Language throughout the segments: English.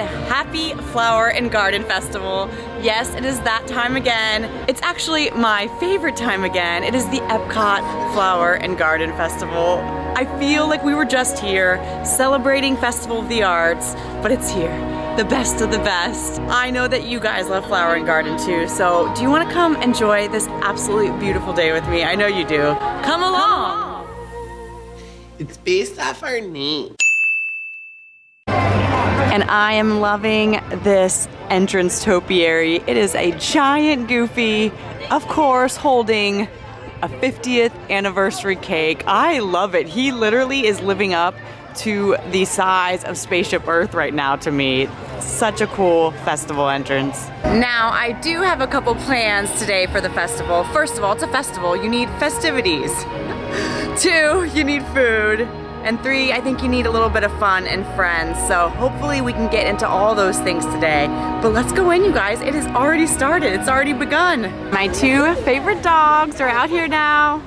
happy Flower and Garden Festival. Yes, it is that time again. It's actually my favorite time again. It is the Epcot Flower and Garden Festival. I feel like we were just here celebrating Festival of the Arts, but it's here. The best of the best. I know that you guys love flower and garden too, so do you want to come enjoy this absolutely beautiful day with me? I know you do. Come along! It's based off our name. And I am loving this entrance topiary. It is a giant Goofy, of course, holding a 50th anniversary cake. I love it. He literally is living up to the size of Spaceship Earth right now to me. Such a cool festival entrance. Now, I do have a couple plans today for the festival. First of all, it's a festival. You need festivities. 2, you need food. And 3, I think you need a little bit of fun and friends. So hopefully we can get into all those things today. But let's go in, you guys. It has already started. It's already begun. My 2 favorite dogs are out here now.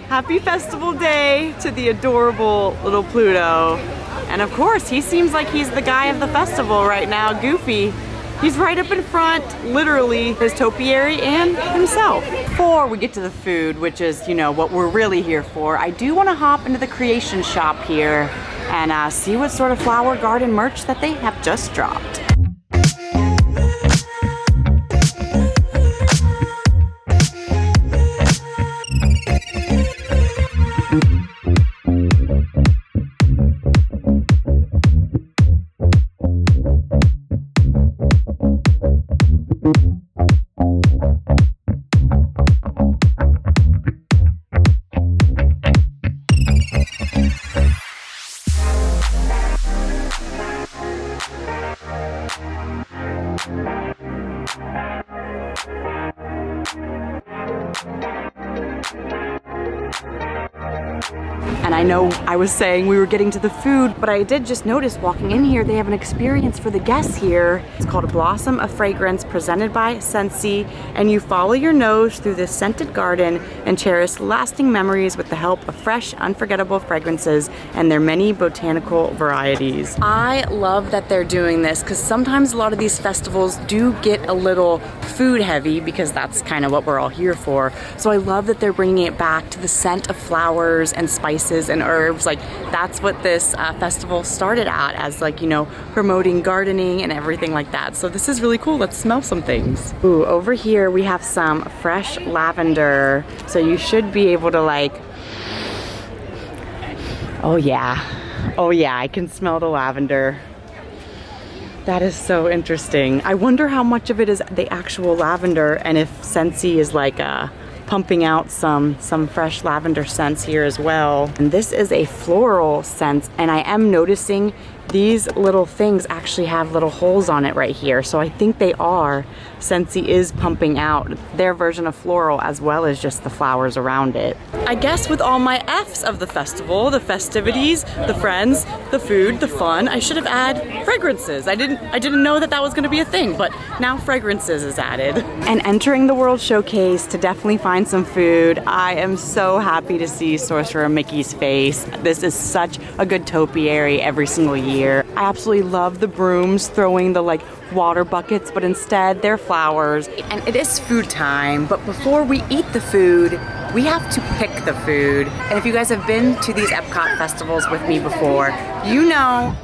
Happy festival day to the adorable little Pluto. And of course, he seems like he's the guy of the festival right now, Goofy. He's right up in front, literally, his topiary and himself. Before we get to the food, which is, you know, what we're really here for, I do want to hop into the creation shop here and see what sort of flower garden merch that they have just dropped. And I know I was saying we were getting to the food, but I did just notice walking in here, they have an experience for the guests here. It's called A Blossom of Fragrance, presented by Scentsy, and you follow your nose through this scented garden and cherish lasting memories with the help of fresh, unforgettable fragrances and their many botanical varieties. I love that they're doing this because sometimes a lot of these festivals do get a little food heavy because that's kind of what we're all here for. So I love that they're bringing it back to the scent of flowers and spices and herbs. Like, that's what this festival started at, as, like, you know, promoting gardening and everything like that. So this is really cool. Let's smell some things. Ooh, over here we have some fresh lavender. So you should be able to, like, oh yeah, I can smell the lavender. That is so interesting. I wonder how much of it is the actual lavender, and if Scentsy is like pumping out some fresh lavender scents here as well. And this is a floral scent, and I am noticing these little things actually have little holes on it right here. So I think Scentsy is pumping out their version of floral as well as just the flowers around it. I guess with all my F's of the festival, the festivities, the friends, the food, the fun, I should have added fragrances. I didn't know that was gonna be a thing, but now fragrances is added. And entering the World Showcase to definitely find some food, I am so happy to see Sorcerer Mickey's face. This is such a good topiary every single year. I absolutely love the brooms throwing the like water buckets, but instead they're flowers. And it is food time, but before we eat the food, we have to pick the food. And if you guys have been to these Epcot festivals with me before, you know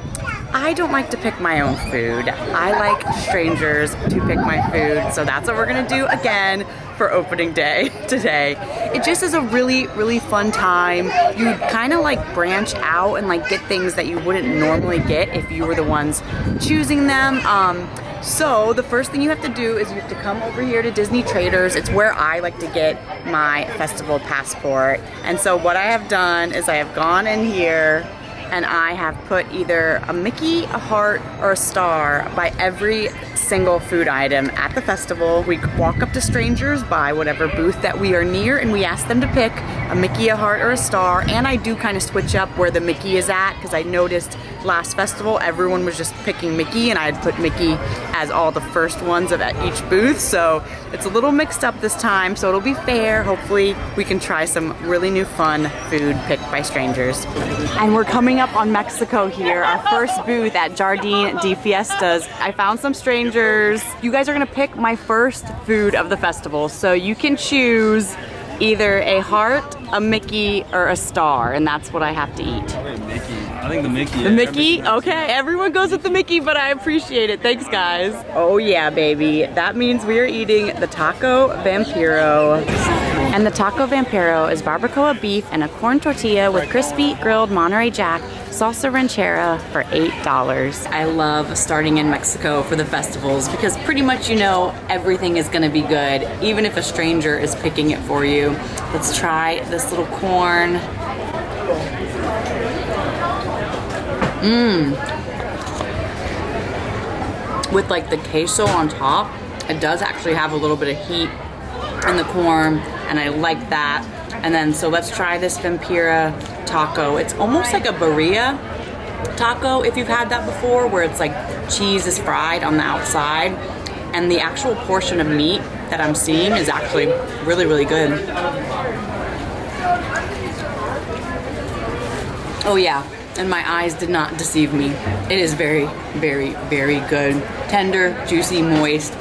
I don't like to pick my own food. I like strangers to pick my food, so that's what we're gonna do again for opening day today. It just is a really, really fun time. You kind of like branch out and like get things that you wouldn't normally get if you were the ones choosing them. So the first thing you have to do is you have to come over here to Disney Traders. It's where I like to get my festival passport. And so what I have done is I have gone in here and I have put either a Mickey, a heart, or a star by every single food item at the festival. We walk up to strangers by whatever booth that we are near and we ask them to pick a Mickey, a heart, or a star. And I do kind of switch up where the Mickey is at because I noticed last festival everyone was just picking Mickey and I had put Mickey as all the first ones of at each booth. So it's a little mixed up this time, so it'll be fair. Hopefully we can try some really new fun food picked by strangers. And we're coming up on Mexico here, our first booth at Jardín de Fiestas. I found some strangers. You guys are gonna pick my first food of the festival, so you can choose either a heart, a Mickey, or a star, and that's what I have to eat. Probably Mickey. I think the Mickey. The Mickey? Okay, everyone goes with the Mickey, but I appreciate it. Thanks, guys. Oh yeah, baby. That means we are eating the Taco Vampiro. And the Taco Vampiro is barbacoa beef and a corn tortilla with crispy grilled Monterey Jack salsa ranchera for $8. I love starting in Mexico for the festivals because pretty much you know everything is gonna be good, even if a stranger is picking it for you. Let's try this little corn. With like the queso on top, it does actually have a little bit of heat in the corn, and I like that. And then, so let's try this Vampira taco. It's almost like a birria taco, if you've had that before, where it's like cheese is fried on the outside, and the actual portion of meat that I'm seeing is actually really, really good. Oh yeah, and my eyes did not deceive me. It is very, very, very good. Tender, juicy, moist.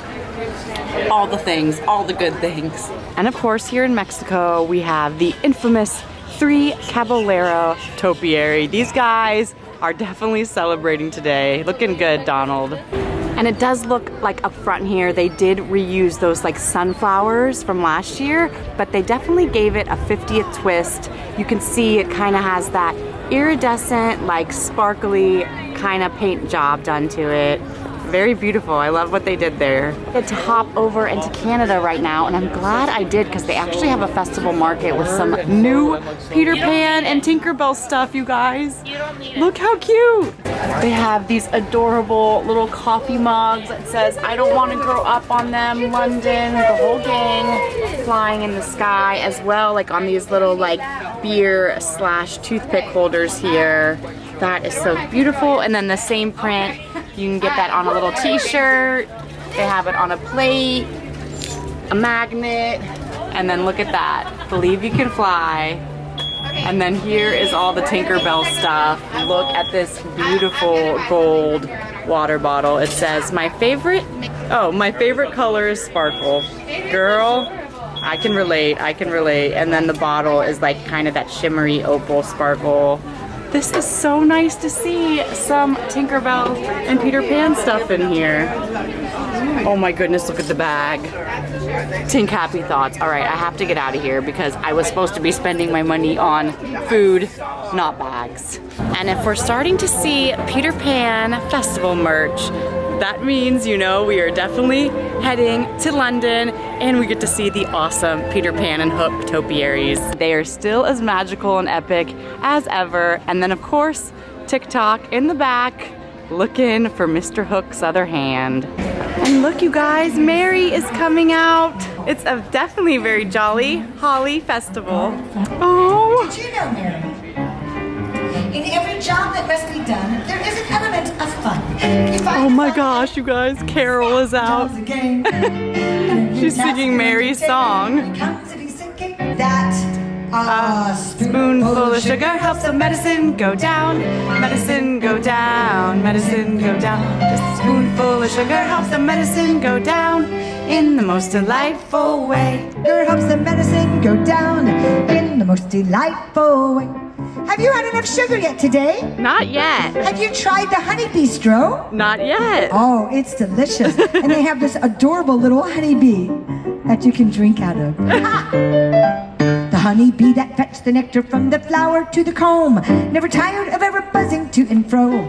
All the things, all the good things. And of course, here in Mexico, we have the infamous 3 Caballero Topiary. These guys are definitely celebrating today. Looking good, Donald. And it does look like up front here, they did reuse those like sunflowers from last year, but they definitely gave it a 50th twist. You can see it kind of has that iridescent, like sparkly kind of paint job done to it. Very beautiful. I love what they did there. I get to hop over into Canada right now, and I'm glad I did because they actually have a festival market with some new Peter Pan and Tinkerbell stuff, you guys. Look how cute. They have these adorable little coffee mugs that says, I don't want to grow up on them, London, the whole gang flying in the sky as well, like on these little like beer / toothpick holders here. That is so beautiful. And then the same print, you can get that on a little t-shirt. They have it on a plate, a magnet, and then look at that. Believe You Can Fly. And then here is all the Tinkerbell stuff. Look at this beautiful gold water bottle. It says, my favorite color is sparkle. Girl, I can relate, I can relate. And then the bottle is like kind of that shimmery opal sparkle. This is so nice to see some Tinkerbell and Peter Pan stuff in here. Oh my goodness, look at the bag. Tink Happy Thoughts. All right, I have to get out of here because I was supposed to be spending my money on food, not bags. And if we're starting to see Peter Pan festival merch, that means, you know, we are definitely heading to London and we get to see the awesome Peter Pan and Hook topiaries. They are still as magical and epic as ever. And then of course, TikTok in the back, looking for Mr. Hook's other hand. And look, you guys, Mary is coming out. It's a definitely very jolly holly festival. Oh. Did you know, Mary? In every job that must be done, there is an element of fun. Oh my gosh, you guys, Carol is out. She's singing Mary's song. That Spoonful of sugar helps the medicine go down. Medicine go down, medicine go down. Just a spoonful of sugar helps the medicine go down in the most delightful way. sugar helps the medicine go down in the most delightful way. Have you had enough sugar yet today? Not yet. Have you tried the honey bistro? Not yet. Oh, it's delicious. And they have this adorable little honeybee that you can drink out of. The honeybee that fetched the nectar from the flower to the comb, never tired of ever buzzing to and fro,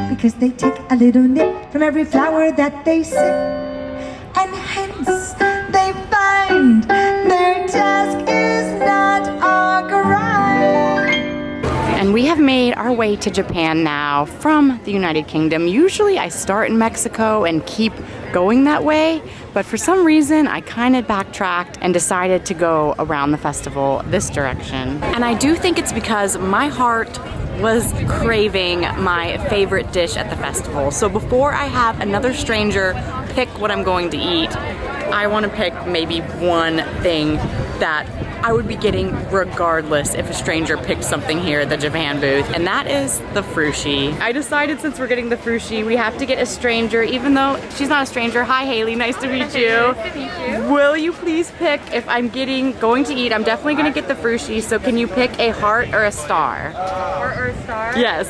because they take a little nip from every flower that they sip, and hence they find their task is not a grind. And we have made our way to Japan now from the United Kingdom. Usually I start in Mexico and keep going that way, but for some reason I kind of backtracked and decided to go around the festival this direction. And I do think it's because my heart was craving my favorite dish at the festival. So before I have another stranger pick what I'm going to eat, I want to pick maybe one thing that I would be getting regardless if a stranger picked something here at the Japan booth, and that is the frushi. I decided since we're getting the frushi, we have to get a stranger, even though she's not a stranger. Hi Haley, nice to meet you. Nice to meet you. Will you please pick if I'm going to eat? I'm definitely gonna get the frushi, so can you pick a heart or a star? Heart or a star? Yes.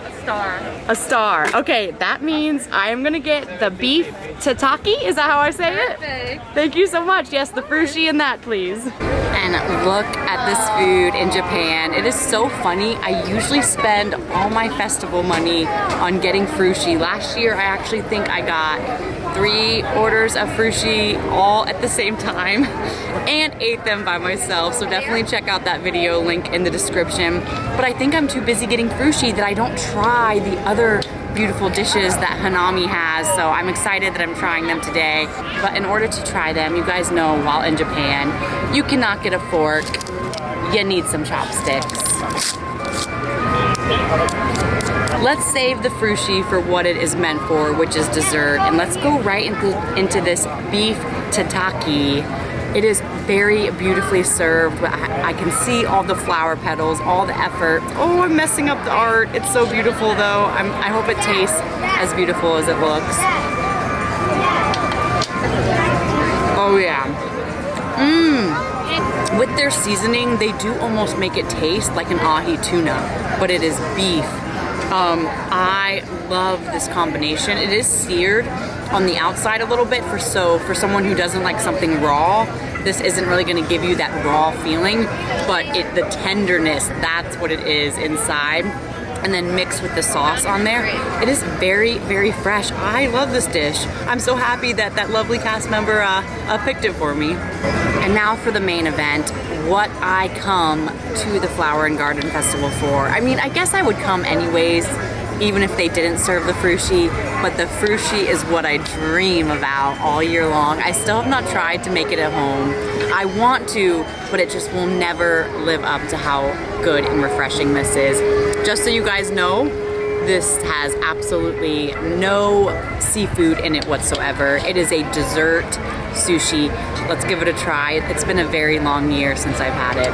A star. A star. Okay, that means I am gonna get the beef tataki. Is that how I say it? Perfect. Thank you so much. Yes, the frushi and that, please. And look at this food in Japan. It is so funny. I usually spend all my festival money on getting frushi. Last year, I actually think I got 3 orders of frushi all at the same time and ate them by myself. So definitely check out that video, link in the description. But I think I'm too busy getting frushi that I don't try the other beautiful dishes that Hanami has, so I'm excited that I'm trying them today. But in order to try them, you guys know while in Japan, you cannot get a fork, you need some chopsticks. Let's save the frushi for what it is meant for, which is dessert, and let's go right into this beef tataki. It is very beautifully served. I can see all the flower petals, all the effort. Oh, I'm messing up the art. It's so beautiful though. I hope it tastes as beautiful as it looks. Oh yeah. With their seasoning, they do almost make it taste like an ahi tuna, but it is beef. I love this combination. It is seared on the outside a little bit for someone who doesn't like something raw. This isn't really going to give you that raw feeling, but the tenderness, that's what it is inside. And then mixed with the sauce on there, it is very, very fresh. I love this dish. I'm so happy that that lovely cast member picked it for me. And now for the main event, what I come to the Flower and Garden Festival for. I mean, I guess I would come anyways, even if they didn't serve the frushi, but the frushi is what I dream about all year long. I still have not tried to make it at home. I want to, but it just will never live up to how good and refreshing this is. Just so you guys know, this has absolutely no seafood in it whatsoever. It is a dessert sushi. Let's give it a try. It's been a very long year since I've had it.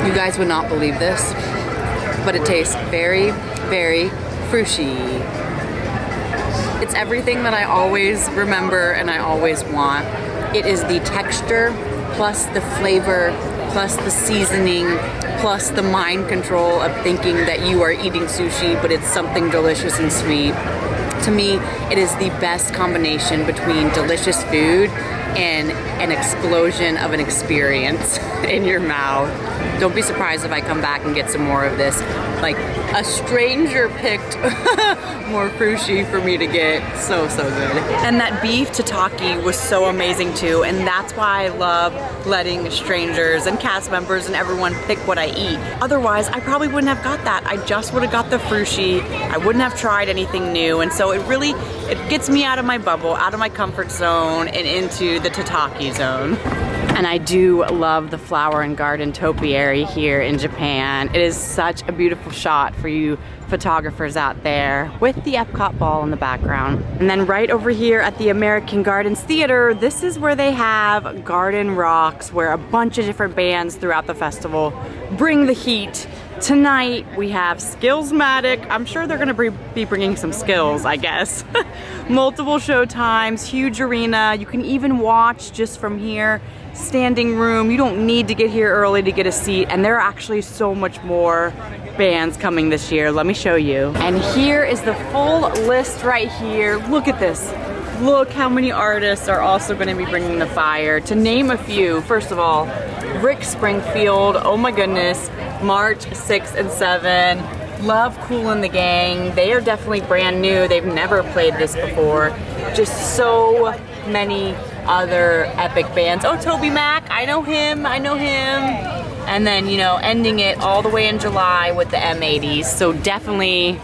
You guys would not believe this, but it tastes very, very frushi. It's everything that I always remember and I always want. It is the texture, plus the flavor, plus the seasoning, plus the mind control of thinking that you are eating sushi, but it's something delicious and sweet. To me, it is the best combination between delicious food and an explosion of an experience in your mouth. Don't be surprised if I come back and get some more of this. Like, a stranger picked more frushi for me to get. So, so good. And that beef tataki was so amazing too, and that's why I love letting strangers and cast members and everyone pick what I eat. Otherwise, I probably wouldn't have got that. I just would have got the frushi. I wouldn't have tried anything new, and so it gets me out of my bubble, out of my comfort zone, and into the tataki zone. And I do love the Flower and Garden topiary here in Japan. It is such a beautiful shot for you photographers out there with the Epcot ball in the background. And then right over here at the American Gardens Theater, this is where they have Garden Rocks, where a bunch of different bands throughout the festival bring the heat. Tonight we have Skillsmatic. I'm sure they're gonna be bringing some skills, I guess. Multiple show times, huge arena. You can even watch just from here. Standing room. You don't need to get here early to get a seat, and there are actually so much more bands coming this year. Let me show you. And here is the full list right here. Look at this. Look how many artists are also going to be bringing the fire. To name a few, first of all, Rick Springfield, oh my goodness, March 6 and 7. Love Kool and the Gang. They are definitely brand new. They've never played this before. Just so many other epic bands. Oh, Toby Mac, I know him. And then, you know, ending it all the way in July with the M80s. So definitely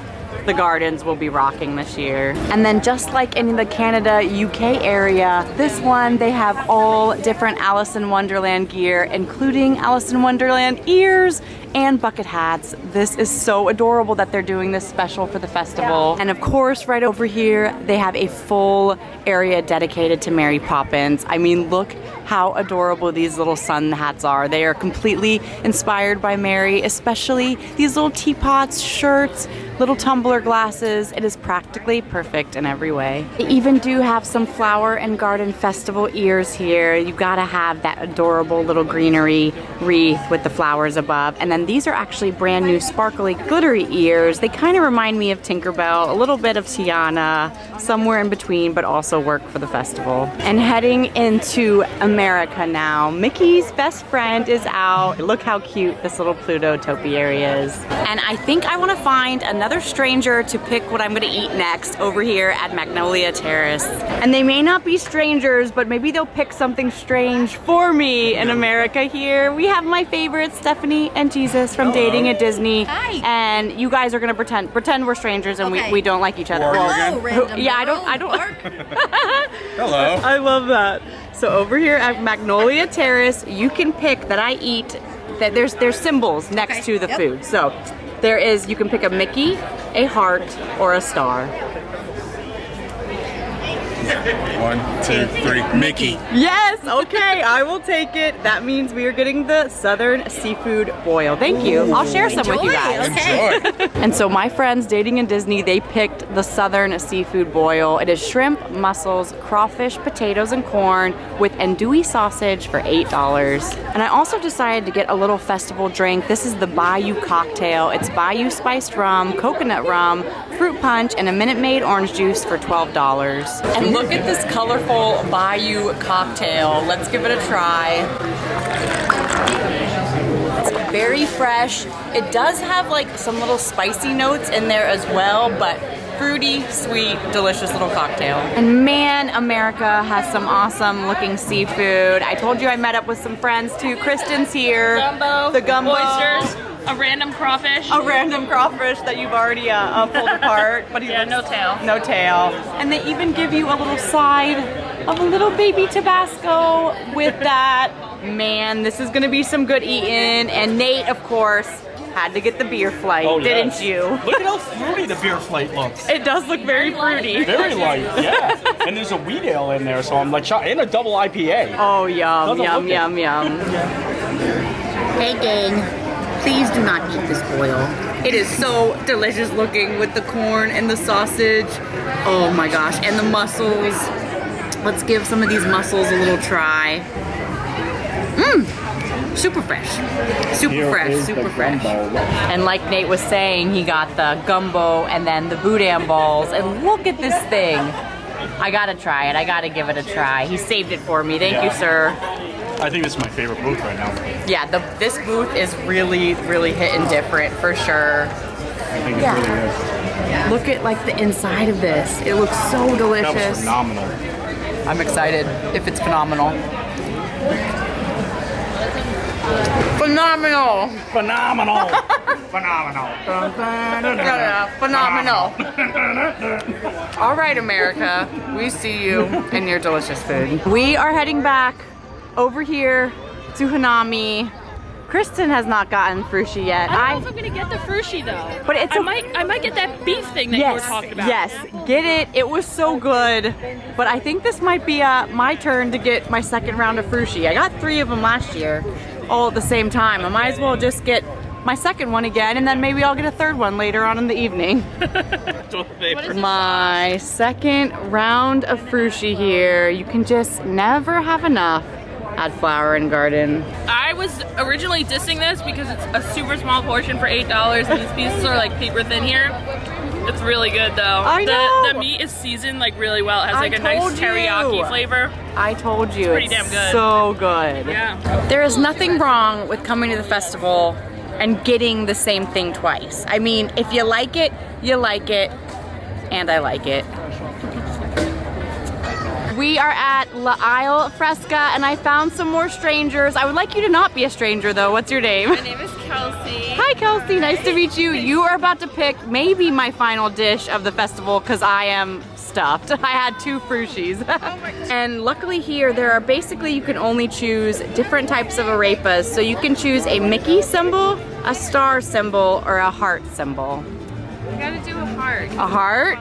the gardens will be rocking this year. And then just like in the Canada, UK area, this one, they have all different Alice in Wonderland gear, including Alice in Wonderland ears and bucket hats. This is so adorable that they're doing this special for the festival. And of course, right over here, they have a full area dedicated to Mary Poppins. I mean, look how adorable these little sun hats are. They are completely inspired by Mary, especially these little teapots, shirts, little tumbler glasses. It is practically perfect in every way. They even do have some flower and garden festival ears here. You gotta have that adorable little greenery wreath with the flowers above. And then these are actually brand new sparkly glittery ears. They kind of remind me of Tinkerbell, a little bit of Tiana, somewhere in between, but also work for the festival. And heading into America now, Mickey's best friend is out. Look how cute this little Pluto topiary is. And I think I wanna find another stranger to pick what I'm gonna eat next over here at Magnolia Terrace. And they may not be strangers, but maybe they'll pick something strange for me in America here. We have my favorites, Stephanie and Jesus from Dating at Disney. Hi. And you guys are gonna pretend we're strangers and Okay. we don't like each other. Hello, random Yeah, I girl. don't. Hello. I love that. So over here at Magnolia Terrace, you can pick that I eat, that there's symbols next to the food. So there is, you can pick a Mickey, a heart, or a star. 1, 2, 3. Mickey. Yes, okay, I will take it. That means we are getting the Southern Seafood Boil. Thank you. I'll share some with you guys. Enjoy. And so my friends Dating in Disney, they picked the Southern Seafood Boil. It is shrimp, mussels, crawfish, potatoes, and corn with andouille sausage for $8. And I also decided to get a little festival drink. This is the Bayou Cocktail. It's Bayou spiced rum, coconut rum, fruit punch, and a Minute Maid orange juice for $12. And look at this colorful Bayou cocktail. Let's give it a try. It's very fresh. It does have like some little spicy notes in there as well, but fruity, sweet, delicious little cocktail. And man, America has some awesome looking seafood. I told you I met up with some friends too. Kristen's here. Gumbo, The gumbo. oysters, a random crawfish. A random crawfish that you've already pulled apart, but he Yeah, looks- no tail. No tail. And they even give you a little side of a little baby Tabasco with that. Man, this is gonna be some good eating. And Nate, of course, had to get the beer flight, didn't you? Look at how fruity the beer flight looks. It does look very fruity. Very light, yeah. And there's a wheat ale in there, so I'm like, and a double IPA. Oh, yum, Doesn't yum, look it. yum, yum. Hey, gang. Please do not eat this boil. It is so delicious looking with the corn and the sausage. Oh my gosh, and the mussels. Let's give some of these mussels a little try. Mmm, super fresh. Super fresh, super fresh. And like Nate was saying, he got the gumbo and then the boudin balls. And look at this thing. I gotta try it, I gotta give it a try. He saved it for me, thank you, sir. I think this is my favorite booth right now. Yeah, this booth is really, really hitting different for sure. I think it really is. Look at like the inside of this. It looks so That was delicious. phenomenal. I'm excited if it's phenomenal. Phenomenal! Phenomenal! Phenomenal! Phenomenal. All right, America, we see you and your delicious food. We are heading back over here to Hanami. Kristen has not gotten frushi yet. I don't know if I'm gonna get the frushi though. But it's I might get that beef thing that you were talking about. Yes, get it. It was so good. But I think this might be my turn to get my second round of frushi. I got 3 of them last year, all at the same time. I might as well just get my second one again, and then maybe I'll get a third one later on in the evening. What is My second round of frushi here. You can just never have enough at Flower and Garden. I was originally dissing this because it's a super small portion for $8 and these pieces are like paper thin here. It's really good though. I know. The meat is seasoned like really well. It has I like a nice told you. teriyaki flavor. I told you, pretty it's damn good. so good. Yeah. There is nothing wrong with coming to the festival and getting the same thing twice. I mean, if you like it, and I like it. We are at Isla Fresca and I found some more strangers. I would like you to not be a stranger though. What's your name? My name is Kelsey. Hi Kelsey, nice to meet you. You are about to pick maybe my final dish of the festival because I am stuffed. I had 2 frushi's. And luckily here there are basically, you can only choose different types of arepas. So you can choose a Mickey symbol, a star symbol, or a heart symbol. You gotta do a heart. A heart?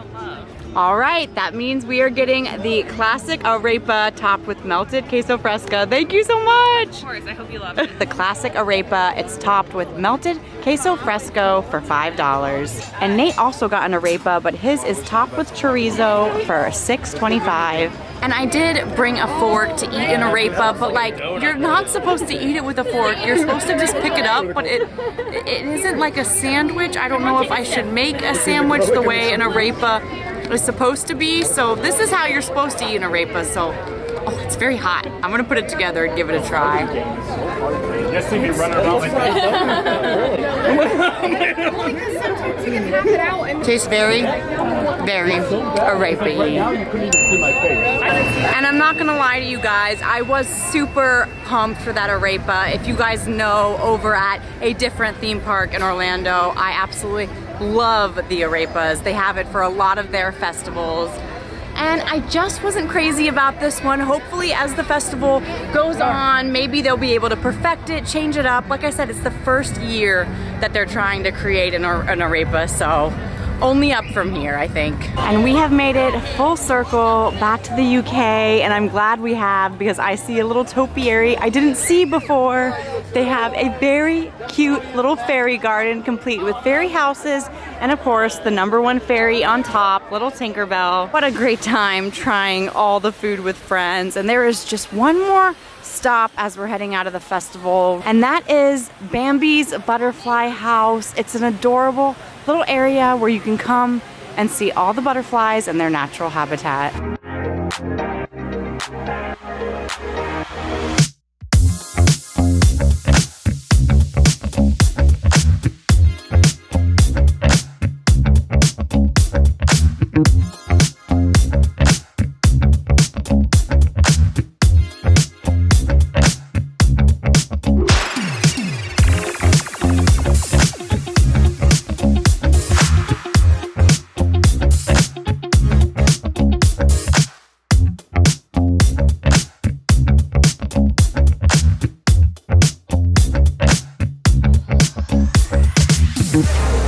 All right, that means we are getting the classic arepa topped with melted queso fresca. Thank you so much. Of course, I hope you love it. The classic arepa, it's topped with melted queso fresco for $5. And Nate also got an arepa, but his is topped with chorizo for $6.25. And I did bring a fork to eat an arepa, but like, you're not supposed to eat it with a fork. You're supposed to just pick it up, but it isn't like a sandwich. I don't know if I should make a sandwich the way an arepa is supposed to be. So this is how you're supposed to eat an arepa. So, oh, it's very hot. I'm gonna put it together and give it a try. Just see me running around like that. Tastes very arepa-y. And I'm not gonna lie to you guys, I was super pumped for that arepa. If you guys know, over at a different theme park in Orlando, I absolutely love the arepas. They have it for a lot of their festivals. And I just wasn't crazy about this one. Hopefully as the festival goes on, maybe they'll be able to perfect it, change it up. Like I said, it's the first year that they're trying to create an arepa, so only up from here, I think. And we have made it full circle back to the UK, and I'm glad we have because I see a little topiary I didn't see before. They have a very cute little fairy garden complete with fairy houses and of course the #1 fairy on top, little Tinkerbell. What a great time trying all the food with friends. And there is just one more stop as we're heading out of the festival, and that is Bambi's Butterfly House. It's an adorable little area where you can come and see all the butterflies in their natural habitat.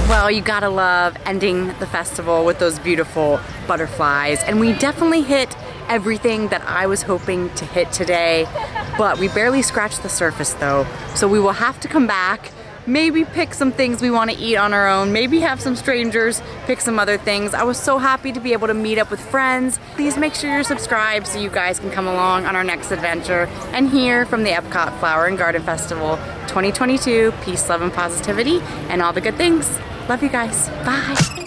Well, you gotta love ending the festival with those beautiful butterflies. And we definitely hit everything that I was hoping to hit today, but we barely scratched the surface though. So we will have to come back, maybe pick some things we want to eat on our own, maybe have some strangers pick some other things. I was so happy to be able to meet up with friends. Please make sure you're subscribed so you guys can come along on our next adventure and hear from the Epcot Flower and Garden Festival 2022. Peace, love, and positivity, and all the good things. Love you guys. Bye.